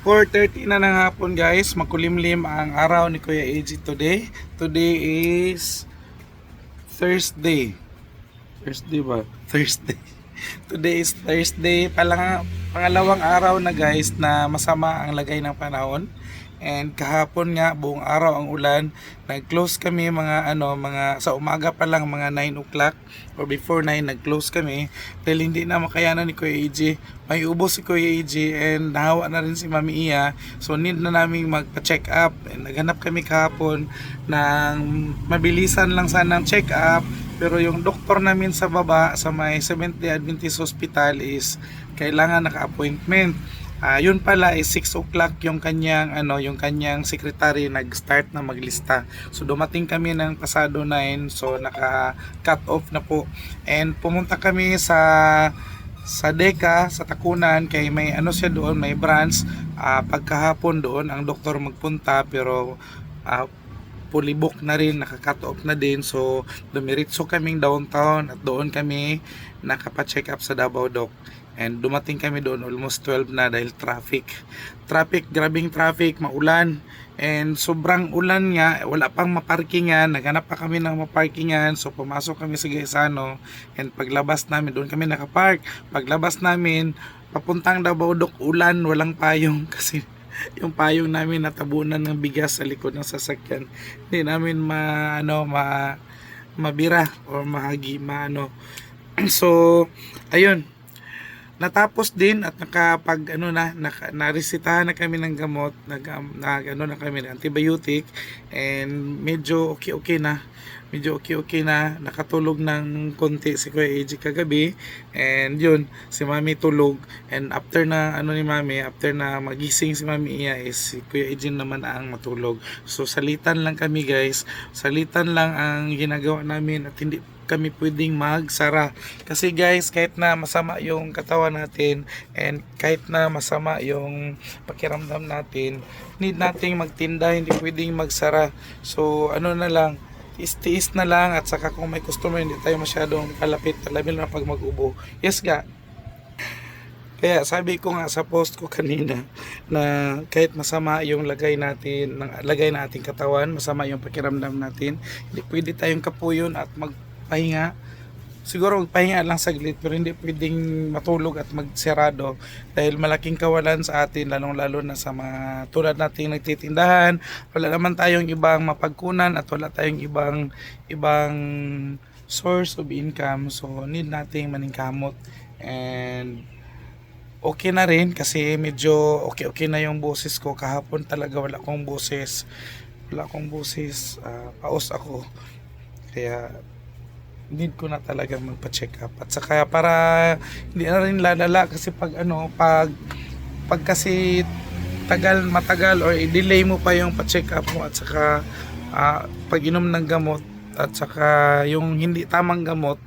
4:30 na ng hapon guys, makulimlim ang araw ni Kuya AJ today. Today is Thursday. Thursday ba? Thursday. Today is Thursday. Pangalawang araw na guys na masama ang lagay ng panahon. And kahapon nga buong araw ang ulan. Nag-close kami mga sa umaga pa lang mga 9 o'clock or before 9 nag-close kami dahil hindi na makayanan ni Kuya AJ. May ubos si Kuya AJ and nahawa na rin si Mami Iya. So need na namin magpa-check up. And naghanap kami kahapon ng mabilisan lang sanang check up. Pero yung doktor namin sa baba sa may Seventh-day Adventist Hospital is kailangan naka-appointment. Yun pala is 6 o'clock yung kanyang secretary nag-start na maglista. So dumating kami ng pasado 9, so naka-cut off na po. And pumunta kami sa Deka sa Takunan kay may siya doon, may branch. Pagkahapon doon ang doktor magpunta pero fully book na rin, naka-cut off na din. So dumiritso kaming downtown at doon kami nakapa-check up sa Davao Doc. And dumating kami doon almost 12 na dahil traffic, grabing traffic, maulan. And sobrang ulan nga, wala pang maparkingan, naghanap pa kami ng maparkingan. So pumasok kami sa Gaisano and paglabas namin, doon kami nakapark. Paglabas namin, papuntang Davao Doc, ulan, walang payong kasi yung payong namin natabunan ng bigas sa likod ng sasakyan. Hindi namin mabira or So ayun, natapos din at naresetahan na kami ng gamot, na kami ng antibiotic and medyo okay na. Nakatulog ng konti si Kuya AJ kagabi and yun, si Mami tulog and after na ni Mami, after na magising si Mami Iya is si Kuya AJ naman ang matulog. So salitan lang kami guys, salitan lang ang ginagawa namin at hindi kami pwedeng magsara kasi guys, kahit na masama yung katawan natin and kahit na masama yung pakiramdam natin, need nating magtinda, hindi pwedeng magsara. So na lang, tiis na lang at saka kung may customer hindi tayo masyadong kalapit, labil na pag mag-ubo. Yes ga. Kaya sabi ko nga sa post ko kanina na kahit masama yung lagay nating katawan, masama yung pakiramdam natin, hindi pwede tayong kapuyon at magpahinga. Siguro magpahinga lang saglit pero hindi pwedeng matulog at magsirado dahil malaking kawalan sa atin, lalong-lalo na sa mga tulad nating nagtitindahan. Wala naman tayong ibang mapagkunan at wala tayong ibang source of income, so need nating maningkamot. And okay na rin kasi medyo okay na yung boses ko. Kahapon talaga wala akong boses, paus ako, kaya need ko na talaga magpa-check up. At saka para hindi na rin lalala kasi pag kasi matagal or i-delay mo pa yung pa-check up mo at saka pag inom ng gamot at saka yung hindi tamang gamot,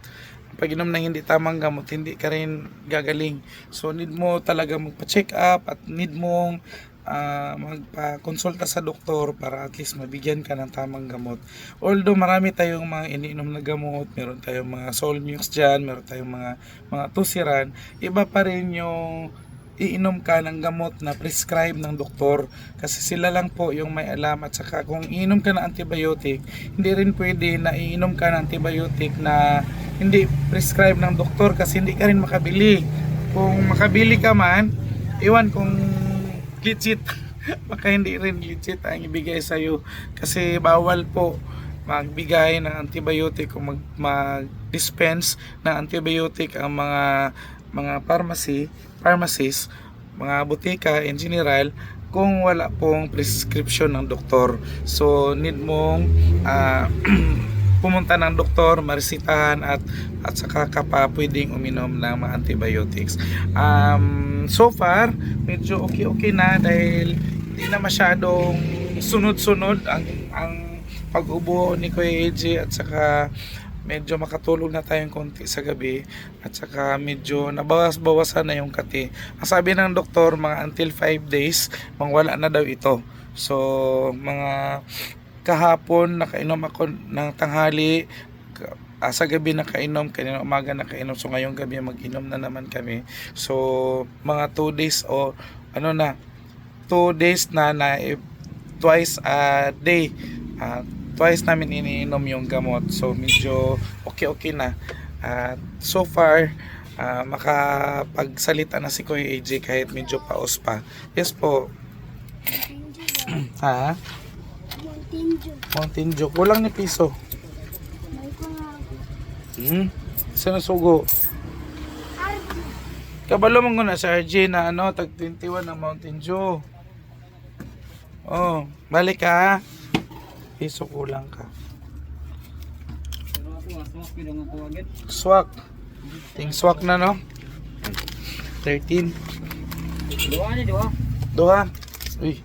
pag inom ng hindi tamang gamot, hindi ka rin gagaling. So need mo talaga magpa-check up at need mong magpa-konsulta sa doktor para at least mabigyan ka ng tamang gamot. Although marami tayong mga iniinom na gamot, meron tayong mga Solmux dyan, meron tayong mga tusiran, iba pa rin yung iinom ka ng gamot na prescribe ng doktor kasi sila lang po yung may alam. At saka kung iinom ka ng antibiotic, hindi rin pwede na iinom ka ng antibiotic na hindi prescribe ng doktor kasi hindi ka rin makabili. Kung makabili ka man, iwan kung legit baka hindi rin legit ang ibigay sa'yo kasi bawal po magbigay ng antibiotic o mag-dispense ng antibiotic ang mga pharmacies, mga butika in general kung wala pong prescription ng doktor. So need mong pumunta ng doktor, maresitahan at saka ka pa pwedeng uminom ng mga antibiotics. So far, medyo okay na dahil hindi na masyadong sunod-sunod ang pag-ubo ni Kuya AJ at saka medyo makatulog na tayong konti sa gabi at saka medyo nabawas-bawasan na yung kati. Ang sabi ng doktor, mga until 5 days, mawala na daw ito. So, mga kahapon nakainom ako ng tanghali, sa gabi nakainom, kanina umaga nakainom, so ngayong gabi mag-inom na naman kami. So mga 2 days o 2 days na twice a day. Twice namin iniinom yung gamot. So medyo okay na. So far, makapagsalita na si Kuya AJ kahit medyo paos pa. Yes po. Ha? Mountain Dew. Kulang ni piso. Saan sugo? Kabalo mo na sa RJ na tag 21 ng Mountain Dew. Oh, balik ka. Piso kulang ka. Swak. Ting swak na no? 13. Doha. Uy.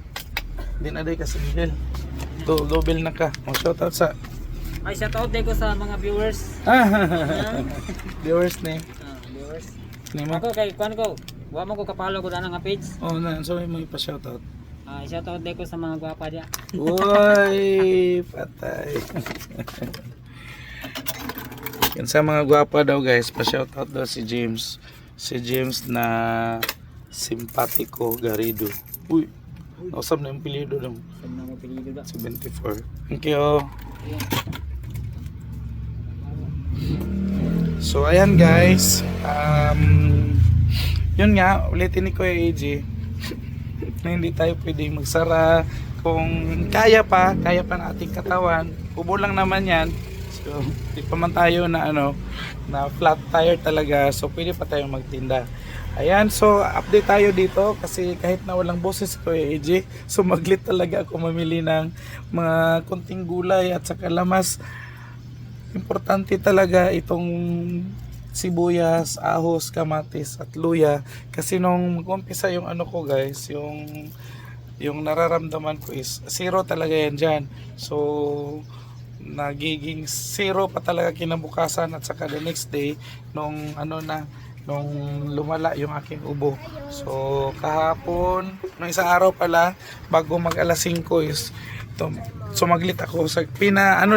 Hindi na day kasi Miguel. Double na ka. Shoutout sa... Ay, shoutout din ko sa mga viewers. Viewers na Viewers. Nima? Ako kay kuan ko. Wa mo ko kapalo ko na nga page. Oh, so mo ipa-shoutout. Shoutout din ko sa mga gwapa diya. Uy, patay. Yan sa mga gwapa daw guys, pa-shoutout daw si James. Si James na Simpatico Garrido. Uy, nausap na yung pilido daw. 74. Thank you. So ayan guys, yun nga, ulitin ni Kuya AJ na hindi tayo pwedeng magsara kung kaya pa ng ating katawan. Ubo lang naman yan. So, di pa man tayo na na flat tire talaga. So, pwede pa tayong magtinda. Ayan, so update tayo dito kasi kahit na walang boses ko AJ, so maglit talaga ako mamili ng mga konting gulay at saka lamas. Importante talaga itong sibuyas, ahos, kamatis at luya kasi nung mag-umpisa yung ko guys, yung nararamdaman ko is zero talaga yan dyan. So nagiging zero pa talaga kinabukasan at saka the next day nung nung lumala yung aking ubo. So kahapon, nung isang araw pala bago mag alas 5 is sumaglit ako sa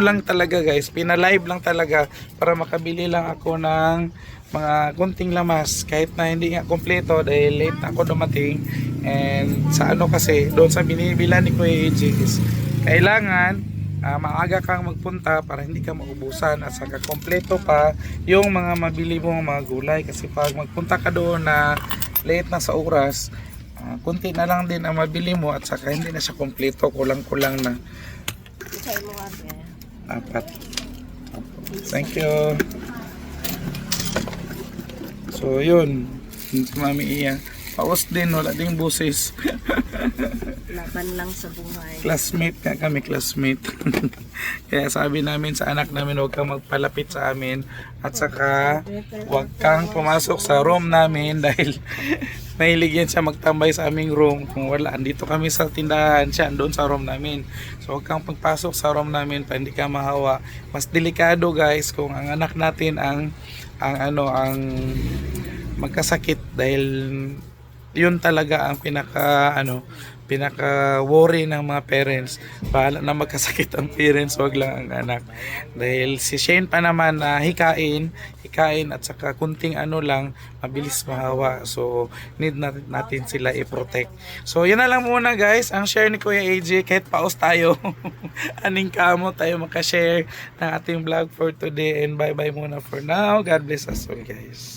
lang talaga guys, live lang talaga para makabili lang ako ng mga kunting lamas kahit na hindi nga kompleto dahil late na ako dumating. And sa kasi doon sa binibila ni Kuya AJ is kailangan maaga kang magpunta para hindi ka maubusan at saka kompleto pa yung mga mabili mong mga gulay kasi pag magpunta ka doon na late na sa oras, kunti na lang din ang mabili mo at saka hindi na siya kompleto, kulang-kulang na. 4. Thank you. So yun, si Mami Iya paus din, wala ding busis. Laban lang sa buhay. Classmate ka kami, classmate. Kaya sabi namin sa anak namin, huwag kang magpalapit sa amin at saka huwag kang pumasok sa room namin dahil mahilig yan siya magtambay sa aming room. Kung wala, andito kami sa tindahan, siya andun sa room namin. So huwag kang pagpasok sa room namin pa hindi ka mahawa. Mas delikado guys kung ang anak natin ang magkasakit dahil yun talaga ang pinaka worry ng mga parents. Bahala na magkasakit ang parents, wag lang ang anak. Dahil si Shane pa naman na hikain at saka kunting lang, mabilis mahawa. So need natin sila i-protect. So yan na lang muna guys, ang share ni Kuya AJ kahit paus tayo. Aning kamo tayo makashare ng ating vlog for today, and bye bye muna for now. God bless us all guys.